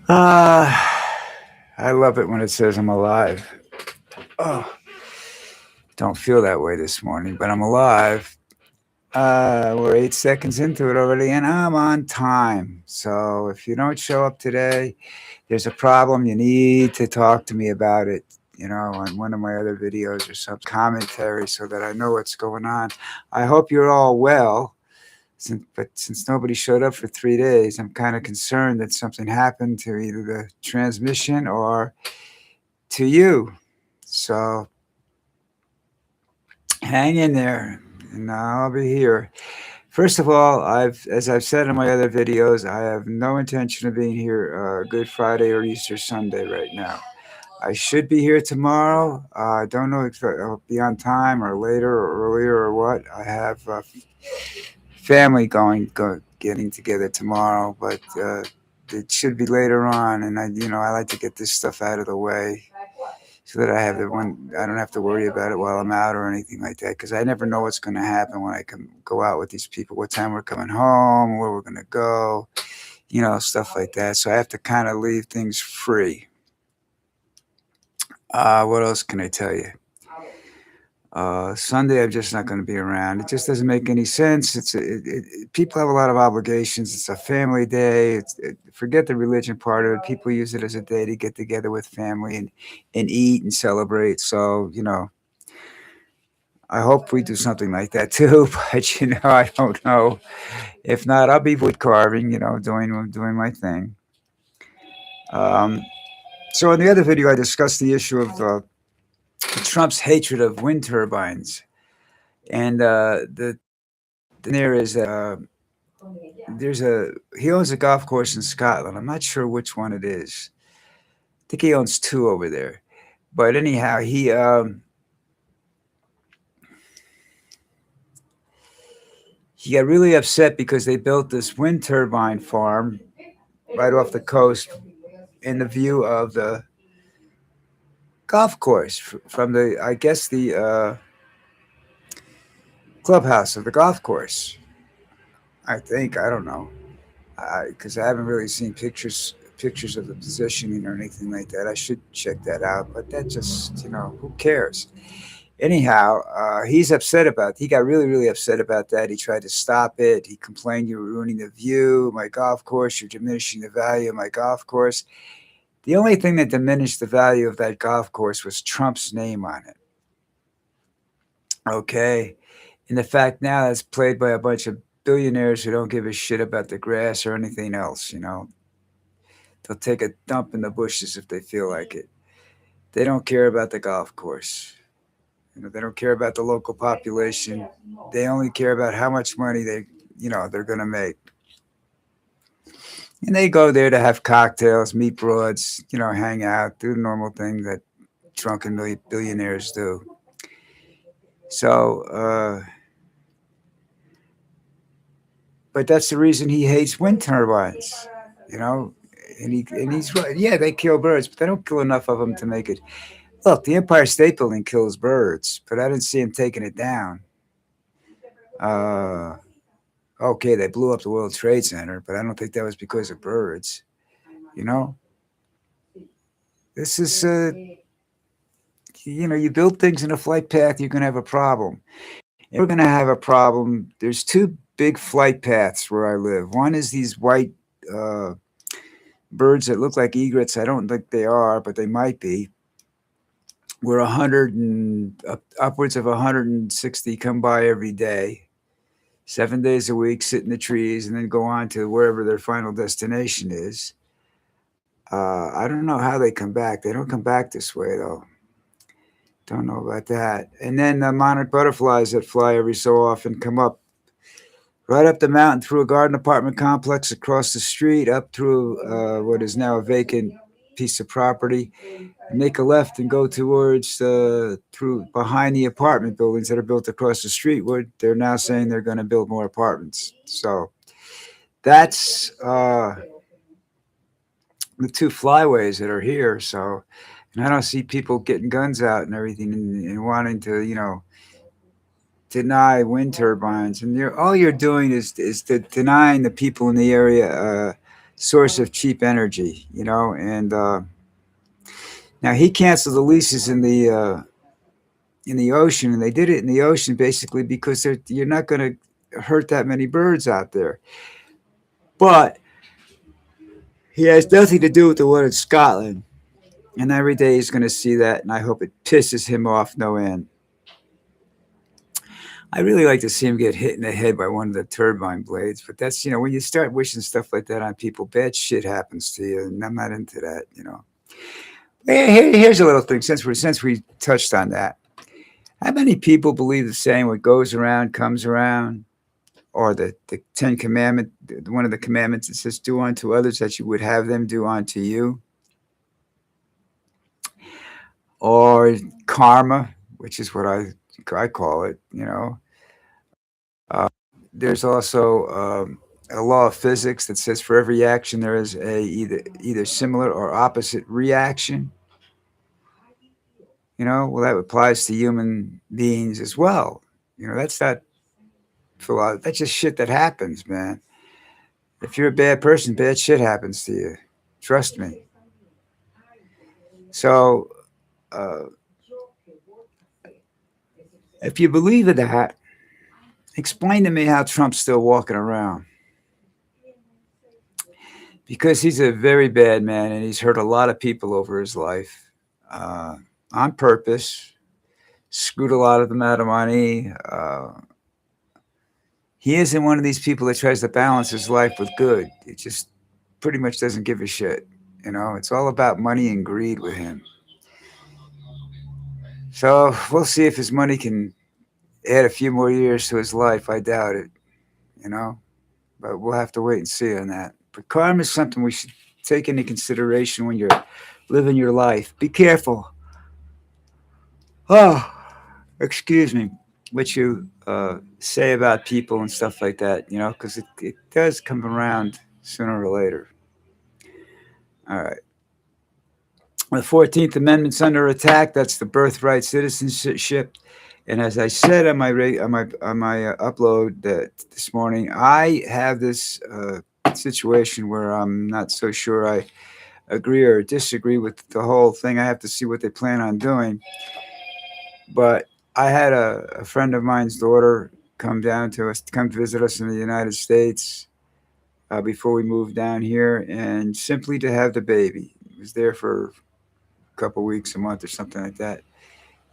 Uh, I love it when it says I'm alive. Oh, don't feel that way this morning, but I'm alive. We're 8 seconds into it already, and I'm on time. So if you don't show up today, there's a problem. You need to talk to me about it, on one of my other videos or some commentary so that I know what's going on. I hope you're all well. But since nobody showed up for 3 days, I'm kind of concerned that something happened to either the transmission or to you. So hang in there, and I'll be here. First of all, as I've said in my other videos, I have no intention of being here Good Friday or Easter Sunday right now. I should be here tomorrow. I don't know if I'll be on time or later or earlier or what. I have family getting together tomorrow, but it should be later on. And I like to get this stuff out of the way so that I don't have to worry about it while I'm out or anything like that. Because I never know what's going to happen when I go out with these people, what time we're coming home, where we're going to go, stuff like that. So I have to kind of leave things free. What else can I tell you? Sunday, I'm just not going to be around. It just doesn't make any sense. People have a lot of obligations. It's a family day. Forget the religion part of it. People use it as a day to get together with family and eat and celebrate. So, I hope we do something like that too. But, I don't know. If not, I'll be wood carving, doing my thing. Um, so, in the other video, I discussed the issue of Trump's hatred of wind turbines. And the there is there's a he owns a golf course in Scotland. I'm not sure which one it is. I think he owns two over there. But anyhow, he got really upset because they built this wind turbine farm right off the coast in the view of the golf course from the I guess the clubhouse of the golf course. I think I don't know because I haven't really seen pictures of the positioning or anything like that. I should check that out, but that just who cares? Anyhow, he's upset about. He got really really upset about that. He tried to stop it. He complained, "You're ruining the view, of my golf course. You're diminishing the value of my golf course." The only thing that diminished the value of that golf course was Trump's name on it. Okay, and the fact now it's played by a bunch of billionaires who don't give a shit about the grass or anything else. They'll take a dump in the bushes if they feel like it. They don't care about the golf course. They don't care about the local population. They only care about how much money they're going to make. And they go there to have cocktails, meet broads, hang out, do the normal thing that drunken billionaires do. So, but that's the reason he hates wind turbines, you know. And he's right. Yeah, they kill birds, but they don't kill enough of them to make it. Look, the Empire State Building kills birds, but I didn't see him taking it down. Uh, okay, they blew up the World Trade Center, but I don't think that was because of birds. You know, this is you build things in a flight path, you're going to have a problem. And we're going to have a problem. There's two big flight paths where I live. One is these white uh, birds that look like egrets. I don't think they are, but they might be. Where upwards of 160 come by every day, 7 days a week, sit in the trees, and then go on to wherever their final destination is. I don't know how they come back. They don't come back this way though. Don't know about that. And then the monarch butterflies that fly every so often come up right up the mountain through a garden apartment complex across the street, up through what is now a vacant piece of property, make a left and go towards through behind the apartment buildings that are built across the street where they're now saying they're going to build more apartments. So that's the two flyways that are here. So, and I don't see people getting guns out and everything and wanting to, deny wind turbines. And all you're doing is denying the people in the area source of cheap energy, you know. And now he canceled the leases in the ocean, and they did it in the ocean basically because you're not going to hurt that many birds out there. But he has nothing to do with the one in Scotland, and every day he's going to see that, and I hope it pisses him off no end. I really like to see him get hit in the head by one of the turbine blades, but that's, when you start wishing stuff like that on people, bad shit happens to you, and I'm not into that. Here's a little thing since we touched on that. How many people believe the saying, "What goes around comes around," or the Ten Commandment, one of the commandments that says, "Do unto others that you would have them do unto you," or karma, which is what I call it. Uh, there's also a law of physics that says for every action there is a either similar or opposite reaction. Well, that applies to human beings as well. That's not that's just shit that happens, man. If you're a bad person, bad shit happens to you. Trust me. So, uh, if you believe in that, explain to me how Trump's still walking around. Because he's a very bad man and he's hurt a lot of people over his life uh, on purpose, screwed a lot of them out of money. He isn't one of these people that tries to balance his life with good. He just pretty much doesn't give a shit. It's all about money and greed with him. So we'll see if his money can add a few more years to his life. I doubt it, you know, but we'll have to wait and see on that. But karma is something we should take into consideration when you're living your life. Be careful. Oh, excuse me, what you say about people and stuff like that, because it does come around sooner or later. All right. The 14th Amendment's under attack. That's the birthright citizenship. And as I said on my upload this morning, I have this situation where I'm not so sure I agree or disagree with the whole thing. I have to see what they plan on doing. But I had a friend of mine's daughter come visit us in the United States before we moved down here, and simply to have the baby. He was there for a couple weeks, a month, or something like that,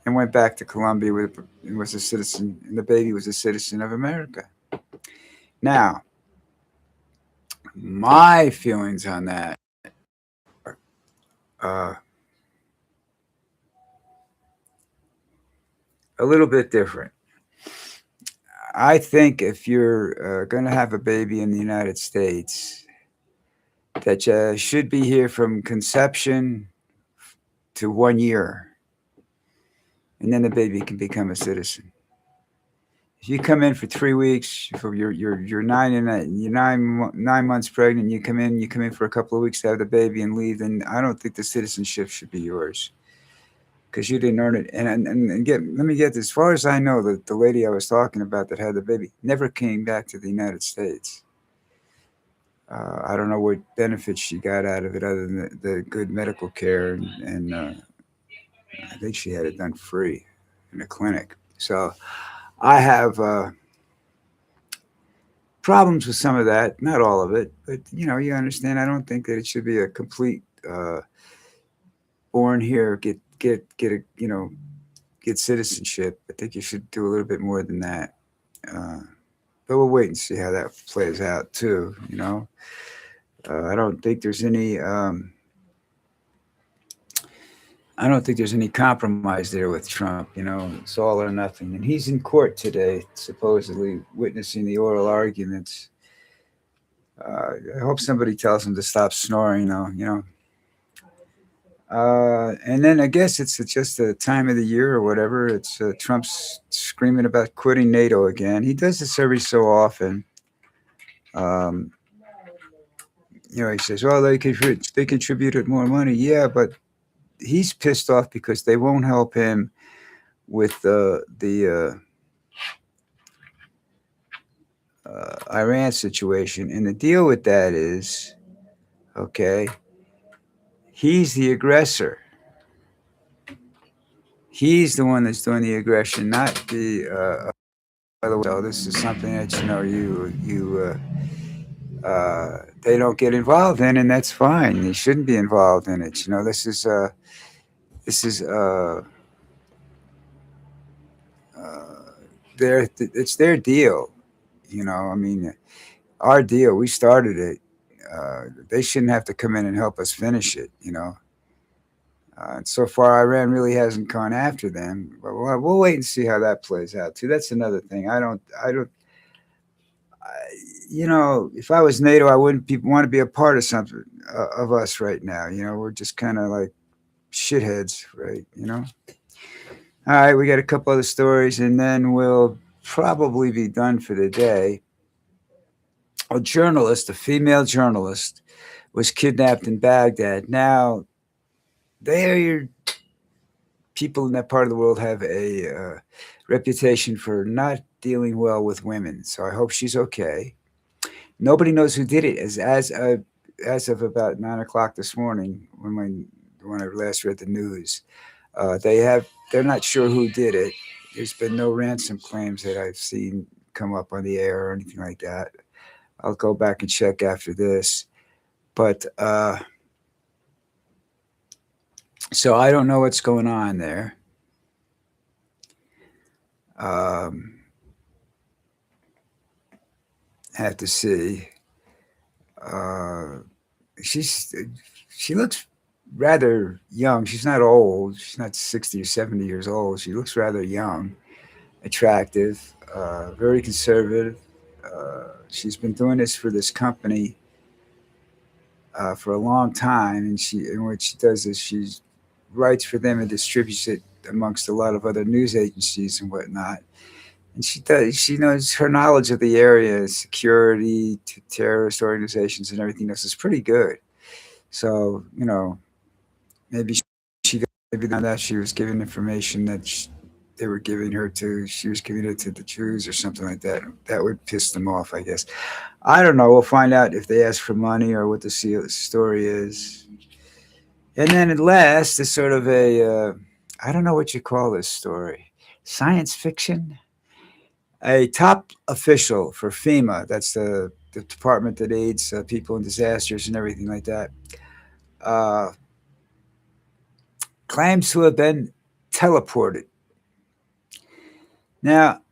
and went back to Colombia and was a citizen, and the baby was a citizen of America. Now, my feelings on that are a little bit different. I think if you're going to have a baby in the United States, that should be here from conception to 1 year, and then the baby can become a citizen. If you come in for 3 weeks, for you're 9 months pregnant, you come in for a couple of weeks to have the baby and leave, then I don't think the citizenship should be yours because you didn't earn it. And let me get this. As far as I know, the lady I was talking about that had the baby never came back to the United States. I don't know what benefits she got out of it other than the good medical care, and I think she had it done free in a clinic. So I have problems with some of that, not all of it, but you understand. I don't think that it should be a complete born here, get citizenship. I think you should do a little bit more than that. Uh, but we'll wait and see how that plays out too. I don't think there's any. I don't think there's any compromise there with Trump. It's all or nothing. And he's in court today, supposedly witnessing the oral arguments. I hope somebody tells him to stop snoring, though. And then I guess it's just the time of the year or whatever. It's Trump's screaming about quitting NATO again. He does this every so often. Um, he says, "Oh, they contributed more money." Yeah, but he's pissed off because they won't help him with the Iran situation. And the deal with that is Okay, he's the aggressor. He's the one that's doing the aggression, not the. By the way, so this is something that they don't get involved in, and that's fine. They shouldn't be involved in it. This is their it's their deal. I mean, our deal. We started it. They shouldn't have to come in and help us finish it. And so far, Iran really hasn't gone after them. But we'll wait and see how that plays out too. That's another thing. I don't. If I was NATO, I wouldn't want to be a part of something of us right now. We're just kind of like shitheads, right? All right, we got a couple other stories, and then we'll probably be done for the day. A female journalist, was kidnapped in Baghdad. Now, there, people in that part of the world have a reputation for not dealing well with women. So I hope she's okay. Nobody knows who did it. As of about 9 o'clock this morning, when I last read the news, they're not sure who did it. There's been no ransom claims that I've seen come up on the air or anything like that. I'll go back and check after this. But so I don't know what's going on there. Have to see. Uh, she's she looks rather young. She's not old. She's not 60 or 70 years old. She looks rather young, attractive, very conservative. She's been doing this for this company for a long time, and what she does is she writes for them and distributes it amongst a lot of other news agencies and whatnot. And she knows her knowledge of the area, security, terrorist organizations, and everything else is pretty good. So maybe maybe on that she was giving information that they were giving her to. She was giving it to the Jews or something like that. That would piss them off, I guess. I don't know. We'll find out if they ask for money or what the story is. And then at last, is sort of I don't know what you call this story, science fiction. A top official for FEMA, that's the department that aids people in disasters and everything like that, uh, claims to have been teleported. Now,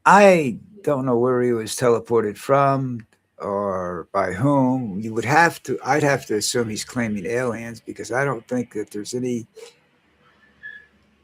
I don't know where he was teleported from or by whom. I'd have to assume he's claiming aliens because I don't think that there's any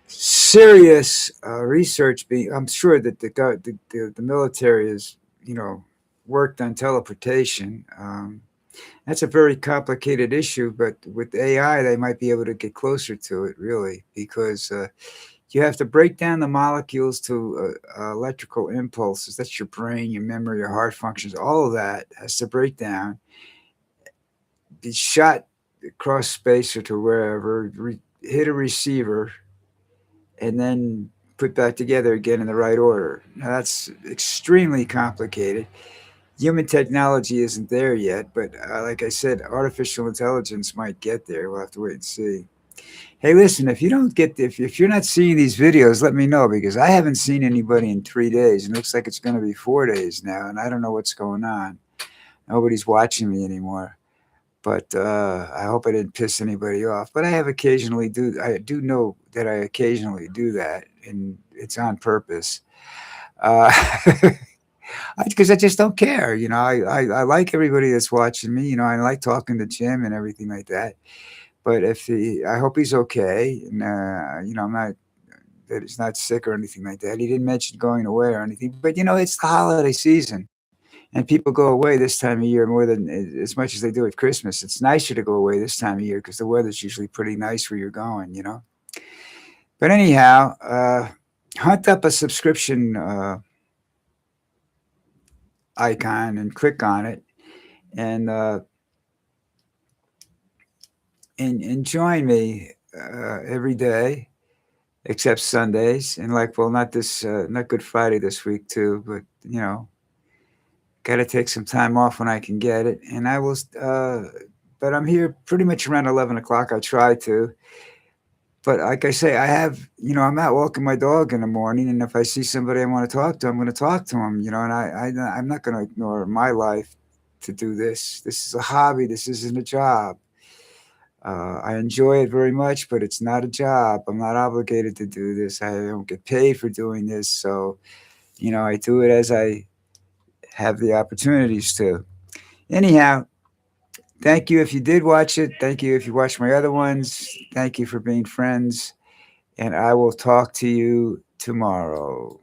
serious research being. I'm sure that the military has, worked on teleportation. That's a very complicated issue, but with AI, they might be able to get closer to it, really, because you have to break down the molecules to electrical impulses. That's your brain, your memory, your heart functions. All of that has to break down, be shot across space or to wherever, hit a receiver, and then put back together again in the right order. Now, that's extremely complicated. Human technology isn't there yet, but like I said, artificial intelligence might get there. We'll have to wait and see. Hey, listen, if you're not seeing these videos, let me know because I haven't seen anybody in 3 days. And it looks like it's going to be 4 days now, and I don't know what's going on. Nobody's watching me anymore. But I hope I didn't piss anybody off. But I do know that I occasionally do that, and it's on purpose. Uh, because I just don't care. I like everybody that's watching me. I like talking to Jim and everything like that. But I hope he's okay, and I'm not that he's not sick or anything like that. He didn't mention going away or anything. But it's the holiday season, and people go away this time of year more than as much as they do at Christmas. It's nicer to go away this time of year because the weather's usually pretty nice where you're going. But anyhow, hunt up a subscription icon and click on it, and and join me every day except Sundays. And like, well, not Good Friday this week too, but got to take some time off when I can get it. And I will but I'm here pretty much around 11 o'clock. I try to. But like I say, I have, I'm out walking my dog in the morning, and if I see somebody I want to talk to, I'm going to talk to them, and I'm not going to ignore my life to do this. This is a hobby. This isn't a job. I enjoy it very much, but it's not a job. I'm not obligated to do this. I don't get paid for doing this. So, I do it as I have the opportunities to. Anyhow, thank you if you did watch it. Thank you if you watched my other ones. Thank you for being friends. And I will talk to you tomorrow.